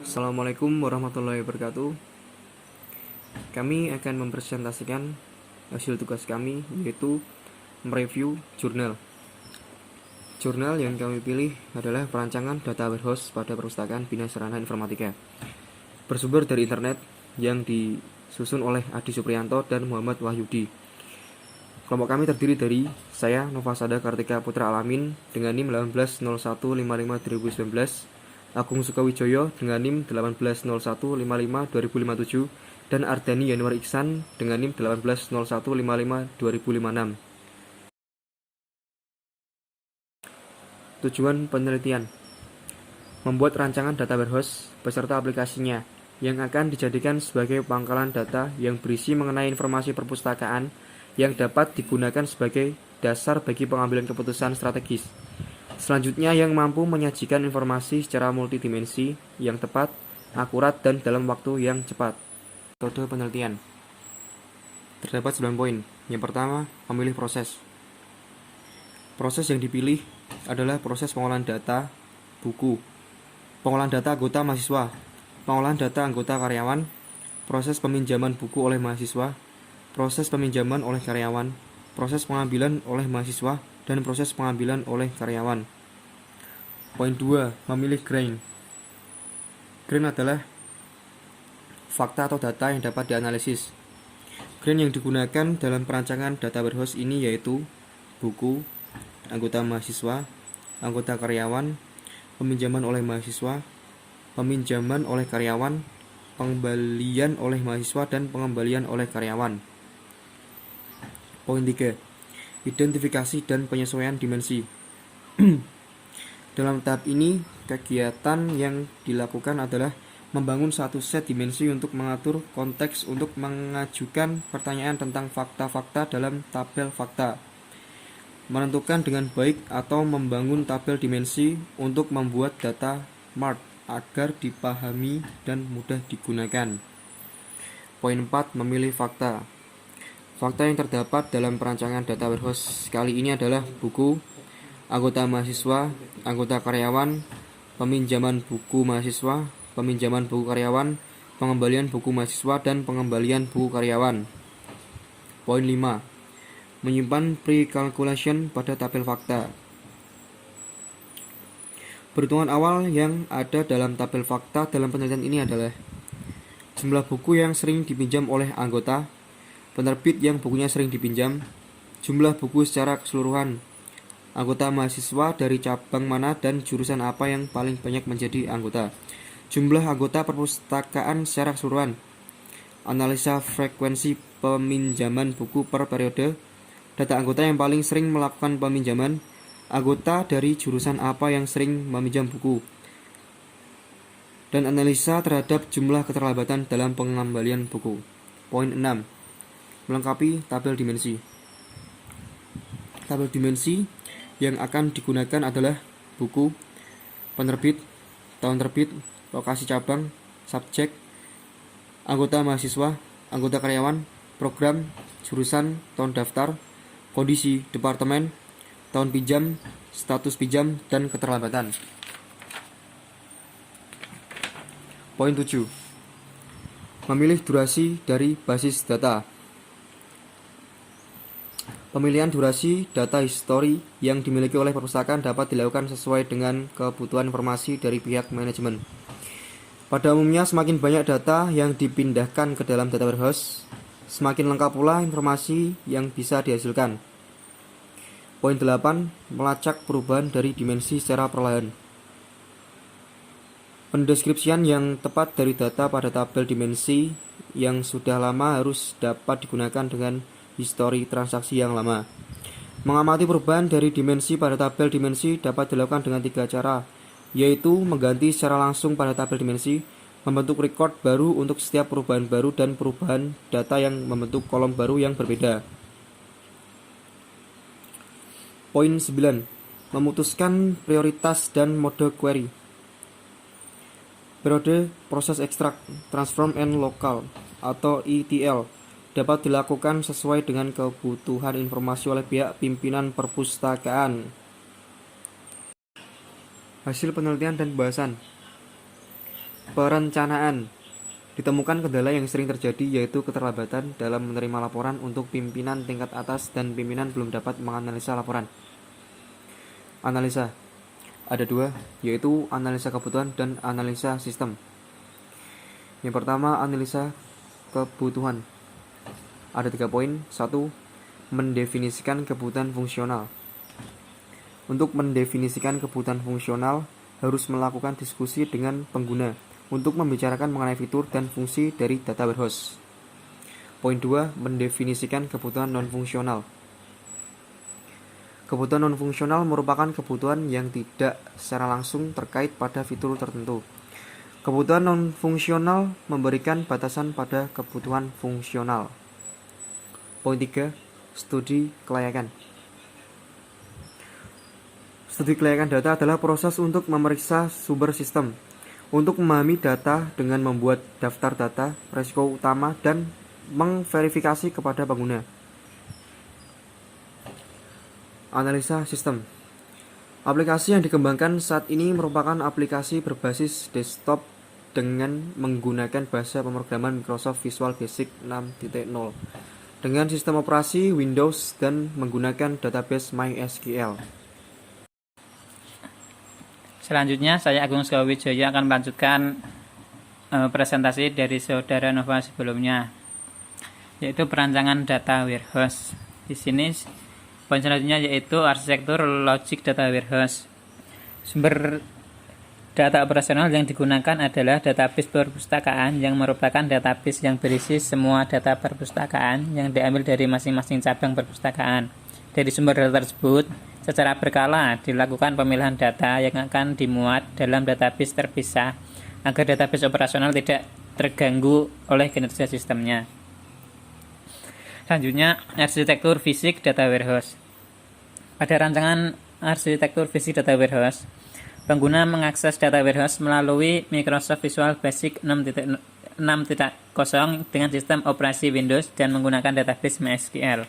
Assalamualaikum warahmatullahi wabarakatuh. Kami akan mempresentasikan hasil tugas kami, yaitu mereview jurnal. Jurnal yang kami pilih adalah perancangan data warehouse pada perpustakaan Bina Sarana Informatika, bersumber dari internet, yang disusun oleh Adi Supriyanto dan Muhammad Wahyudi. Kelompok kami terdiri dari saya, Novasada Kartika Putra Alamin, dengan NIM 180155 2019, Agung Sukawijoyo dengan NIM 180155 2057, dan Ardani Yanuar Iksan dengan NIM 180155 2056. Tujuan penelitian: membuat rancangan data warehouse beserta aplikasinya yang akan dijadikan sebagai pangkalan data yang berisi mengenai informasi perpustakaan yang dapat digunakan sebagai dasar bagi pengambilan keputusan strategis. Selanjutnya, yang mampu menyajikan informasi secara multidimensi yang tepat, akurat, dan dalam waktu yang cepat. Metode penelitian terdapat 9 poin. Yang pertama, memilih proses. Proses yang dipilih adalah proses pengolahan data buku, pengolahan data anggota mahasiswa, pengolahan data anggota karyawan, proses peminjaman buku oleh mahasiswa, proses peminjaman oleh karyawan, proses pengambilan oleh mahasiswa, dan proses pengambilan oleh karyawan. Poin 2, memilih grain. Grain adalah fakta atau data yang dapat dianalisis. Grain yang digunakan dalam perancangan data warehouse ini yaitu buku, anggota mahasiswa, anggota karyawan, peminjaman oleh mahasiswa, peminjaman oleh karyawan, pengembalian oleh mahasiswa, dan pengembalian oleh karyawan. Poin 3, identifikasi dan penyesuaian dimensi. Dalam tahap ini, kegiatan yang dilakukan adalah membangun satu set dimensi untuk mengatur konteks untuk mengajukan pertanyaan tentang fakta-fakta dalam tabel fakta, menentukan dengan baik atau membangun tabel dimensi untuk membuat data mart agar dipahami dan mudah digunakan. Poin 4, memilih fakta. Fakta yang terdapat dalam perancangan data warehouse kali ini adalah buku, anggota mahasiswa, anggota karyawan, peminjaman buku mahasiswa, peminjaman buku karyawan, pengembalian buku mahasiswa, dan pengembalian buku karyawan. Poin 5, menyimpan pre-calculation pada tabel fakta. Perhitungan awal yang ada dalam tabel fakta dalam penelitian ini adalah jumlah buku yang sering dipinjam oleh anggota, penerbit yang bukunya sering dipinjam, jumlah buku secara keseluruhan, anggota mahasiswa dari cabang mana dan jurusan apa yang paling banyak menjadi anggota, jumlah anggota perpustakaan secara keseluruhan, analisa frekuensi peminjaman buku per periode, data anggota yang paling sering melakukan peminjaman, anggota dari jurusan apa yang sering meminjam buku, dan analisa terhadap jumlah keterlambatan dalam pengembalian buku. Poin 6, melengkapi tabel dimensi. Tabel dimensi yang akan digunakan adalah buku, penerbit, tahun terbit, lokasi cabang, subjek, anggota mahasiswa, anggota karyawan, program, jurusan, tahun daftar, kondisi, departemen, tahun pinjam, status pinjam, dan keterlambatan. Poin 7, memilih durasi dari basis data. Pemilihan durasi data history yang dimiliki oleh perpustakaan dapat dilakukan sesuai dengan kebutuhan informasi dari pihak manajemen. Pada umumnya, semakin banyak data yang dipindahkan ke dalam data warehouse, semakin lengkap pula informasi yang bisa dihasilkan. Poin 8, melacak perubahan dari dimensi secara perlahan. Pendeskripsian yang tepat dari data pada tabel dimensi yang sudah lama harus dapat digunakan dengan histori transaksi yang lama. Mengamati perubahan dari dimensi pada tabel dimensi dapat dilakukan dengan 3 cara, yaitu mengganti secara langsung pada tabel dimensi, membentuk record baru untuk setiap perubahan baru, dan perubahan data yang membentuk kolom baru yang berbeda. Poin 9, memutuskan prioritas dan mode query. Periode proses extract, transform, and local atau ETL dapat dilakukan sesuai dengan kebutuhan informasi oleh pihak pimpinan perpustakaan. Hasil penelitian dan pembahasan. Perencanaan. Ditemukan kendala yang sering terjadi yaitu keterlambatan dalam menerima laporan untuk pimpinan tingkat atas dan pimpinan belum dapat menganalisa laporan. Analisa. Ada dua, yaitu analisa kebutuhan dan analisa sistem. Yang pertama, analisa kebutuhan. Ada 3 poin. 1. Mendefinisikan kebutuhan fungsional. Untuk mendefinisikan kebutuhan fungsional, harus melakukan diskusi dengan pengguna untuk membicarakan mengenai fitur dan fungsi dari data warehouse. Poin 2. Mendefinisikan kebutuhan non-fungsional. Kebutuhan non-fungsional merupakan kebutuhan yang tidak secara langsung terkait pada fitur tertentu. Kebutuhan non-fungsional memberikan batasan pada kebutuhan fungsional. Poin 3. Studi kelayakan. Studi kelayakan data adalah proses untuk memeriksa sumber sistem, untuk memahami data dengan membuat daftar data, risiko utama, dan mengverifikasi kepada pengguna. Analisa sistem. Aplikasi yang dikembangkan saat ini merupakan aplikasi berbasis desktop dengan menggunakan bahasa pemrograman Microsoft Visual Basic 6.0 dengan sistem operasi Windows dan menggunakan database MySQL. Selanjutnya, saya Agung Sekawijaya akan melanjutkan presentasi dari Saudara Nova sebelumnya, yaitu perancangan data warehouse. Di sini, poin selanjutnya yaitu arsitektur logik data warehouse. Sumber data operasional yang digunakan adalah database perpustakaan yang merupakan database yang berisi semua data perpustakaan yang diambil dari masing-masing cabang perpustakaan. Dari sumber data tersebut, secara berkala dilakukan pemilihan data yang akan dimuat dalam database terpisah agar database operasional tidak terganggu oleh kinerja sistemnya. Selanjutnya, arsitektur fisik data warehouse. Pada rancangan arsitektur fisik data warehouse, pengguna mengakses data warehouse melalui Microsoft Visual Basic 6.0 dengan sistem operasi Windows dan menggunakan database MySQL.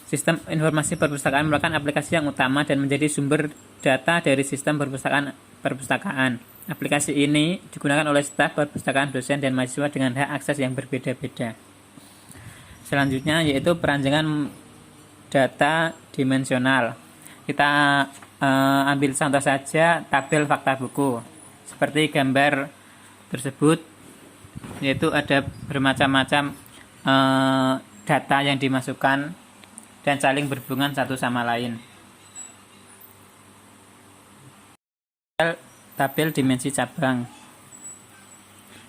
Sistem informasi perpustakaan merupakan aplikasi yang utama dan menjadi sumber data dari sistem perpustakaan. Aplikasi ini digunakan oleh staf perpustakaan, dosen, dan mahasiswa dengan hak akses yang berbeda-beda. Selanjutnya yaitu perancangan data dimensional. Kita ambil contoh saja tabel fakta buku. Seperti gambar tersebut, yaitu ada bermacam-macam data yang dimasukkan dan saling berhubungan satu sama lain. Tabel dimensi cabang.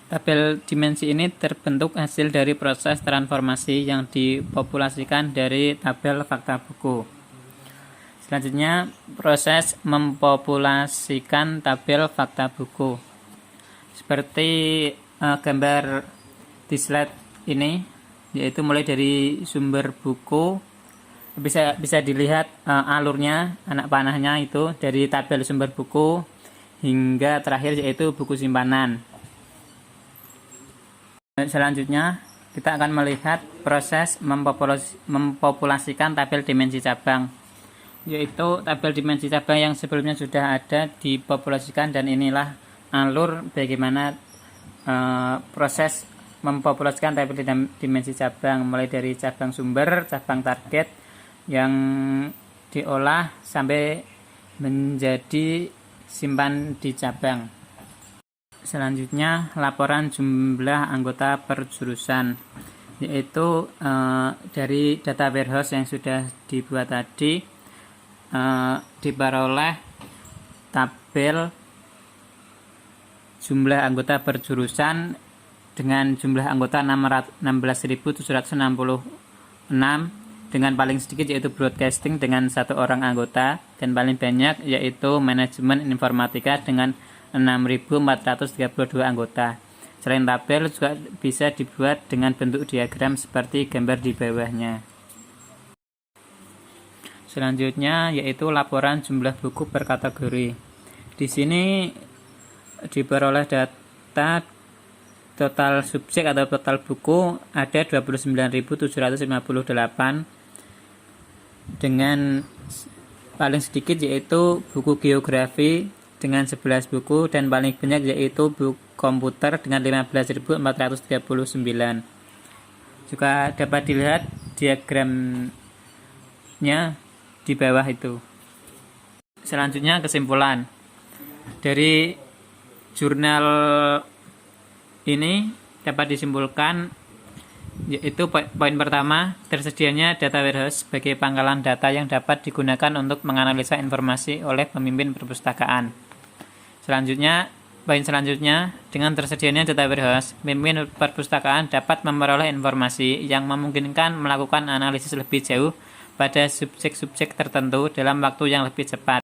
Tabel dimensi ini terbentuk hasil dari proses transformasi yang dipopulasikan dari tabel fakta buku. Selanjutnya, proses mempopulasikan tabel fakta buku. Seperti gambar di slide ini, yaitu mulai dari sumber buku, bisa dilihat alurnya, anak panahnya itu dari tabel sumber buku hingga terakhir yaitu buku simpanan. Selanjutnya kita akan melihat proses mempopulasikan tabel dimensi cabang, yaitu tabel dimensi cabang yang sebelumnya sudah ada dipopulasikan, dan inilah alur bagaimana proses mempopulasikan tabel dimensi cabang, mulai dari cabang sumber, cabang target yang diolah sampai menjadi simpan di cabang. Selanjutnya, laporan jumlah anggota per jurusan, yaitu dari data warehouse yang sudah dibuat tadi diperoleh tabel jumlah anggota per jurusan dengan jumlah anggota 16.766, dengan paling sedikit yaitu broadcasting dengan 1 orang anggota, dan paling banyak yaitu manajemen informatika dengan 6.432 anggota. Selain tabel juga bisa dibuat dengan bentuk diagram seperti gambar di bawahnya. Selanjutnya yaitu laporan jumlah buku per kategori. Di sini diperoleh data total subjek atau total buku ada 29.758 dengan paling sedikit yaitu buku geografi dengan 11 buku dan paling banyak yaitu buku komputer dengan 15.439. Juga dapat dilihat diagramnya di bawah itu. Selanjutnya kesimpulan. Dari jurnal ini dapat disimpulkan yaitu poin pertama, tersedianya data warehouse sebagai pangkalan data yang dapat digunakan untuk menganalisa informasi oleh pemimpin perpustakaan. Poin selanjutnya, dengan tersedianya data warehouse, pemimpin perpustakaan dapat memperoleh informasi yang memungkinkan melakukan analisis lebih jauh pada subjek-subjek tertentu dalam waktu yang lebih cepat.